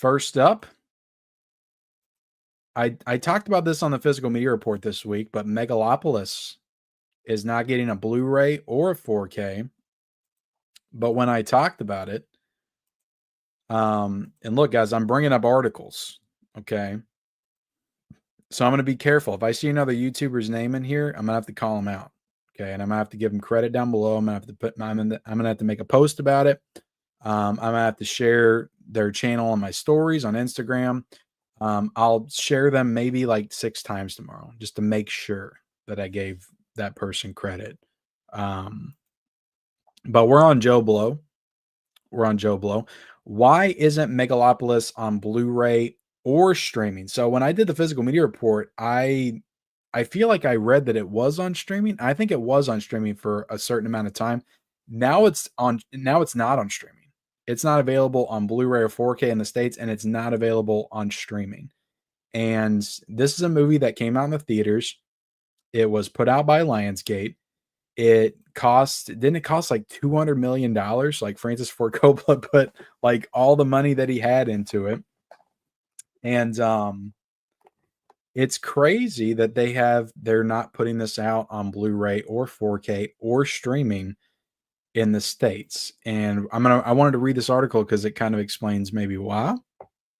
First up, I talked about this on the physical media report this week, but Megalopolis is not getting a Blu-ray or a 4K. But when I talked about it, and look, guys, I'm bringing up articles, okay? So I'm going to be careful. If I see another YouTuber's name in here, I'm going to have to call him out, okay? And I'm going to have to give him credit down below. I'm going to have to make a post about it. I'm going to have to share their channel on my stories on Instagram. I'll share them maybe like 6 times tomorrow just to make sure that I gave that person credit. But we're on Joe Blow. Why isn't Megalopolis on Blu-ray or streaming? So when I did the physical media report, I feel like I read that it was on streaming. I think it was on streaming for a certain amount of time. Now it's not on streaming. It's not available on Blu-ray or 4K in the States, and it's not available on streaming. And this is a movie that came out in the theaters. It was put out by Lionsgate. Didn't it cost like $200 million? Like Francis Ford Coppola put like all the money that he had into it. And it's crazy that they're not putting this out on Blu-ray or 4K or streaming in the States. And I wanted to read this article because it kind of explains maybe why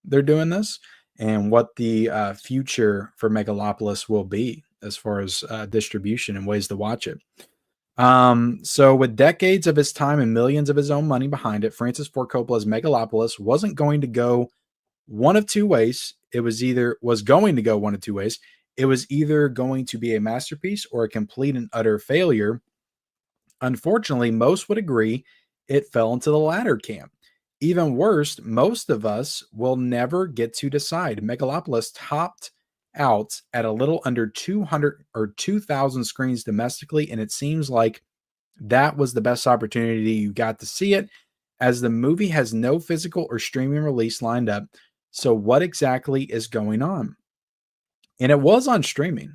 they're doing this and what the future for Megalopolis will be as far as distribution and ways to watch it. So with decades of his time and millions of his own money behind it, Francis Ford Coppola's Megalopolis wasn't going to go one of two ways. It was going to go one of two ways. It was either going to be a masterpiece or a complete and utter failure. Unfortunately, most would agree it fell into the latter camp. Even worse, most of us will never get to decide. Megalopolis topped out at a little under 200 or 2,000 screens domestically, and it seems like that was the best opportunity you got to see it, as the movie has no physical or streaming release lined up. So what exactly is going on? And it was on streaming.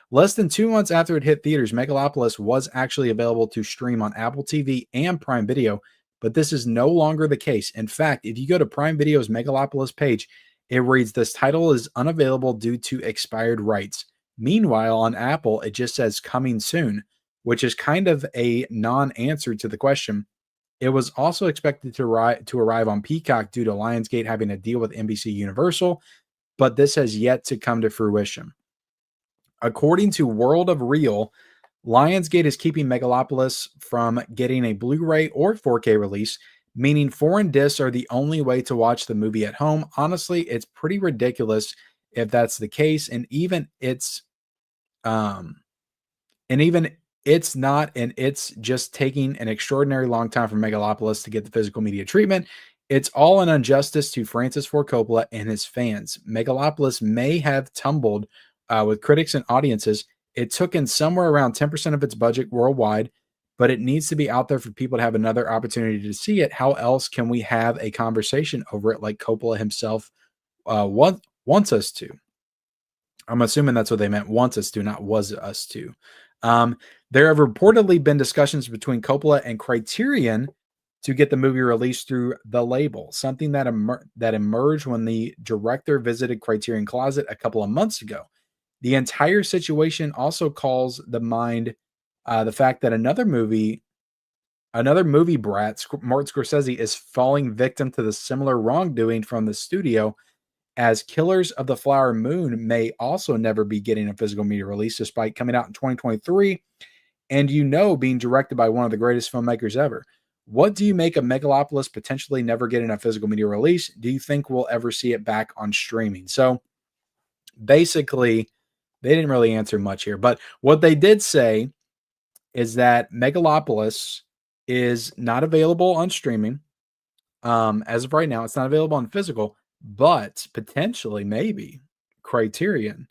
Less than 2 months after it hit theaters, Megalopolis was actually available to stream on Apple TV and Prime Video, but this is no longer the case. In fact, if you go to Prime Video's Megalopolis page, it reads, "This title is unavailable due to expired rights." Meanwhile, on Apple, it just says "coming soon," which is kind of a non-answer to the question. It was also expected to arrive on Peacock due to Lionsgate having a deal with NBC Universal, but this has yet to come to fruition. According to World of Real, Lionsgate is keeping Megalopolis from getting a Blu-ray or 4K release, meaning foreign discs are the only way to watch the movie at home. Honestly, it's pretty ridiculous if that's the case, and even it's not, and it's just taking an extraordinary long time for Megalopolis to get the physical media treatment. It's all an injustice to Francis Ford Coppola and his fans. Megalopolis may have tumbled with critics and audiences. It took in somewhere around 10% of its budget worldwide, but it needs to be out there for people to have another opportunity to see it. How else can we have a conversation over it like Coppola himself wants us to? I'm assuming that's what they meant, wants us to, not was us to. There have reportedly been discussions between Coppola and Criterion to get the movie released through the label, something that emerged when the director visited Criterion Closet a couple of months ago. The entire situation also calls to mind the fact that another movie brat, Martin Scorsese, is falling victim to the similar wrongdoing from the studio, as Killers of the Flower Moon may also never be getting a physical media release despite coming out in 2023 and being directed by one of the greatest filmmakers ever. What do you make of Megalopolis potentially never getting a physical media release? Do you think we'll ever see it back on streaming? So basically, they didn't really answer much here, but what they did say is that Megalopolis is not available on streaming. As of right now, it's not available on physical, but potentially, maybe Criterion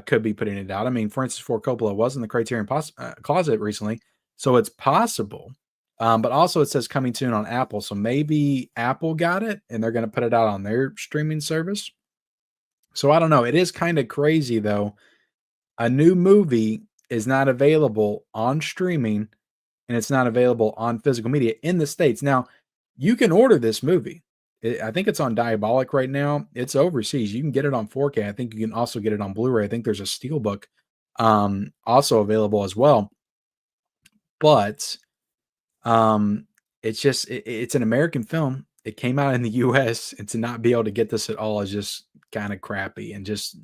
could be putting it out. I mean, Francis Ford Coppola was in the Criterion closet recently, so it's possible. But also it says coming soon on Apple, so maybe Apple got it and they're going to put it out on their streaming service. So I don't know. It is kind of crazy, though. A new movie is not available on streaming and it's not available on physical media in the States. Now, you can order this movie. I think it's on Diabolic right now. It's overseas. You can get it on 4K. I think you can also get it on Blu-ray. I think there's a Steelbook also available as well. But it's just it's an American film. It came out in the US, and to not be able to get this at all is just kind of crappy and just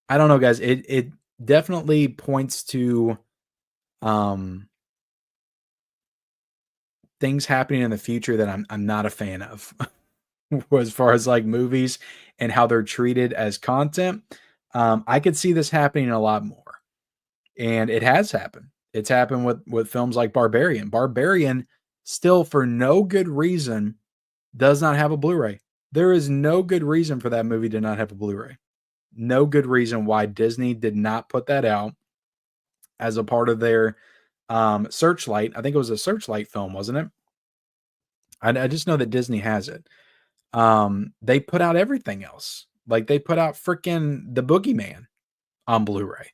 I don't know, guys. It definitely points to um things happening in the future that I'm not a fan of as far as like movies and how they're treated as content. I could see this happening a lot more. And it has happened. It's happened with films like Barbarian. Barbarian still for no good reason does not have a Blu-ray. There is no good reason for that movie to not have a Blu-ray. No good reason why Disney did not put that out as a part of their Searchlight. I think it was a Searchlight film, wasn't it? I just know that Disney has it. They put out everything else. Like they put out freaking The Boogeyman on Blu-ray,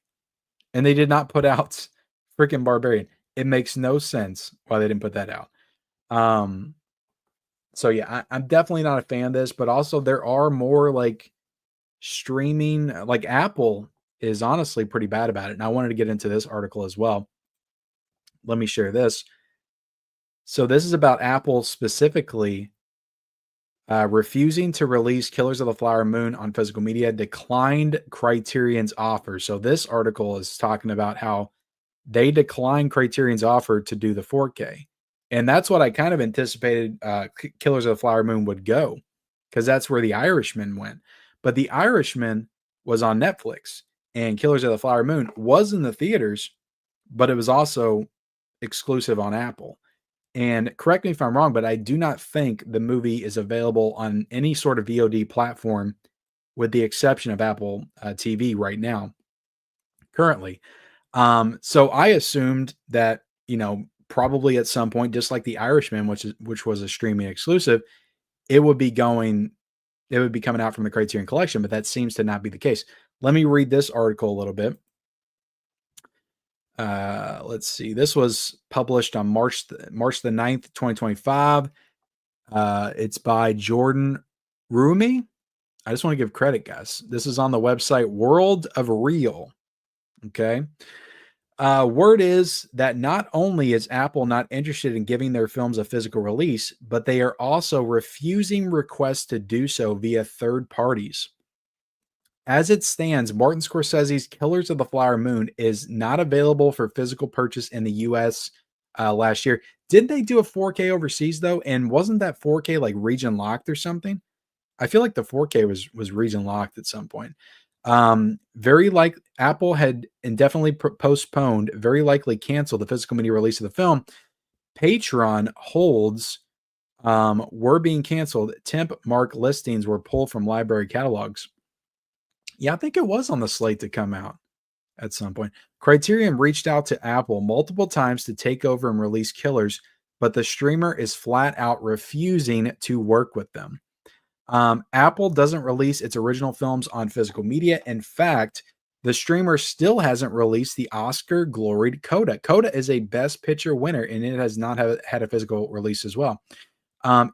and they did not put out freaking Barbarian. It makes no sense why they didn't put that out. Um, so yeah, I'm definitely not a fan of this, but also there are more like streaming, like Apple is honestly pretty bad about it. And I wanted to get into this article as well. Let me share this. So this is about Apple specifically refusing to release Killers of the Flower Moon on physical media, declined Criterion's offer. So this article is talking about how they declined Criterion's offer to do the 4K. And that's what I kind of anticipated Killers of the Flower Moon would go, because that's where The Irishman went. But The Irishman was on Netflix, and Killers of the Flower Moon was in the theaters, but it was also exclusive on Apple. And correct me if I'm wrong, but I do not think the movie is available on any sort of VOD platform, with the exception of Apple TV right now, currently. So I assumed that, probably at some point, just like The Irishman, which was a streaming exclusive, it would be coming out from the Criterion Collection, but that seems to not be the case. Let me read this article a little bit. Let's see. This was published on March the 9th, 2025. It's by Jordan Rumi. I just want to give credit, guys. This is on the website World of Real. Okay. Word is that not only is Apple not interested in giving their films a physical release, but they are also refusing requests to do so via third parties. As it stands, Martin Scorsese's Killers of the Flower Moon is not available for physical purchase in the US last year. Did they do a 4K overseas though? And wasn't that 4K like region locked or something? I feel like the 4K was region locked at some point. Very like Apple had indefinitely postponed, very likely canceled the physical media release of the film. Patreon holds were being canceled. Temp mark listings were pulled from library catalogs. Yeah, I think it was on the slate to come out at some point. Criterion reached out to Apple multiple times to take over and release Killers, but the streamer is flat out refusing to work with them. Apple doesn't release its original films on physical media. In fact, the streamer still hasn't released the Oscar gloried Coda. Coda is a Best Picture winner, and it has not had a physical release as well.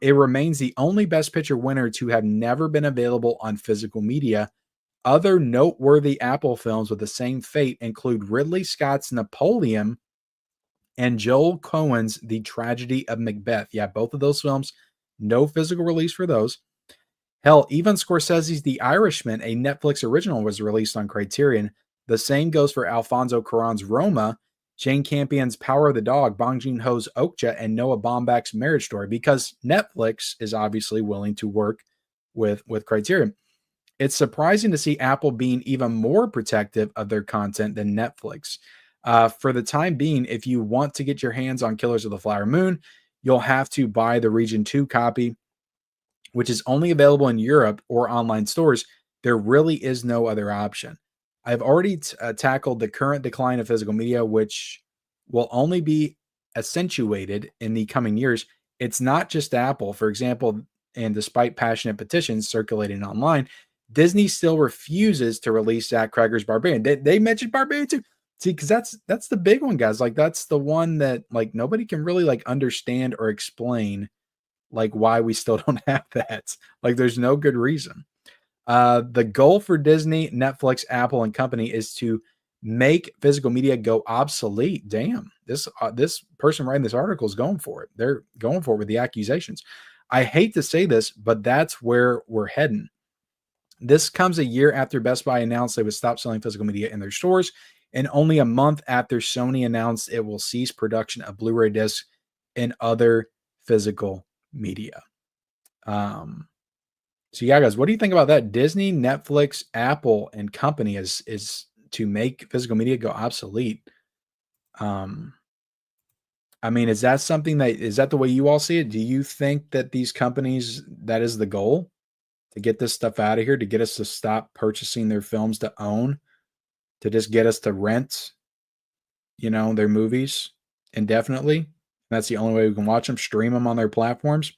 It remains the only Best Picture winner to have never been available on physical media. Other noteworthy Apple films with the same fate include Ridley Scott's Napoleon and Joel Coen's The Tragedy of Macbeth. Yeah, both of those films, no physical release for those. Hell, even Scorsese's The Irishman, a Netflix original, was released on Criterion. The same goes for Alfonso Cuarón's Roma, Jane Campion's Power of the Dog, Bong Joon-ho's Okja, and Noah Baumbach's Marriage Story, because Netflix is obviously willing to work with Criterion. It's surprising to see Apple being even more protective of their content than Netflix. For the time being, if you want to get your hands on Killers of the Flower Moon, you'll have to buy the Region 2 copy, which is only available in Europe or online stores. There really is no other option. I've already tackled the current decline of physical media, which will only be accentuated in the coming years. It's not just Apple. For example, and despite passionate petitions circulating online, Disney still refuses to release Zach Cregger's Barbarian. They mentioned Barbarian too. See, because that's the big one, guys. Like that's the one that like nobody can really like understand or explain like why we still don't have that. Like there's no good reason. The goal for Disney, Netflix, Apple, and company is to make physical media go obsolete. Damn, this person writing this article is going for it. They're going for it with the accusations. I hate to say this, but that's where we're heading. This comes a year after Best Buy announced they would stop selling physical media in their stores, and only a month after Sony announced it will cease production of Blu-ray discs and other physical media. So yeah, guys, what do you think about that? Disney, Netflix, Apple, and company is to make physical media go obsolete. I mean, is that something is that the way you all see it? Do you think that these companies, that is the goal, to get this stuff out of here, to get us to stop purchasing their films to own, to just get us to rent, their movies indefinitely? That's the only way we can watch them, stream them on their platforms.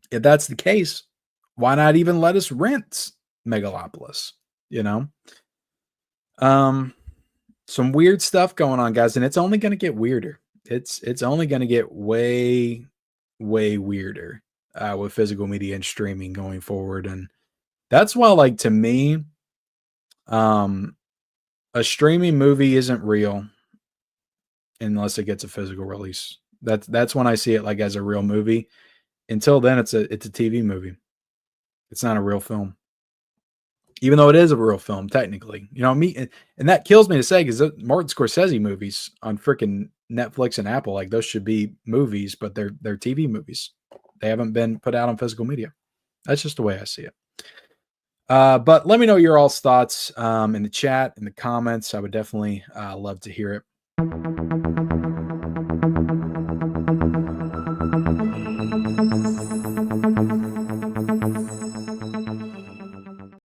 If that's the case, why not even let us rent Megalopolis? Some weird stuff going on, guys, and it's only going to get weirder. It's only going to get way, way weirder with physical media and streaming going forward, and that's why, like, to me, a streaming movie isn't real unless it gets a physical release. That's when I see it like as a real movie. Until then, it's a TV movie. It's not a real film, even though it is a real film technically. And that kills me to say, because Martin Scorsese movies on freaking Netflix and Apple, like, those should be movies, but they're TV movies. They haven't been put out on physical media. That's just the way I see it. But let me know your all's thoughts in the chat, in the comments. I would definitely love to hear it.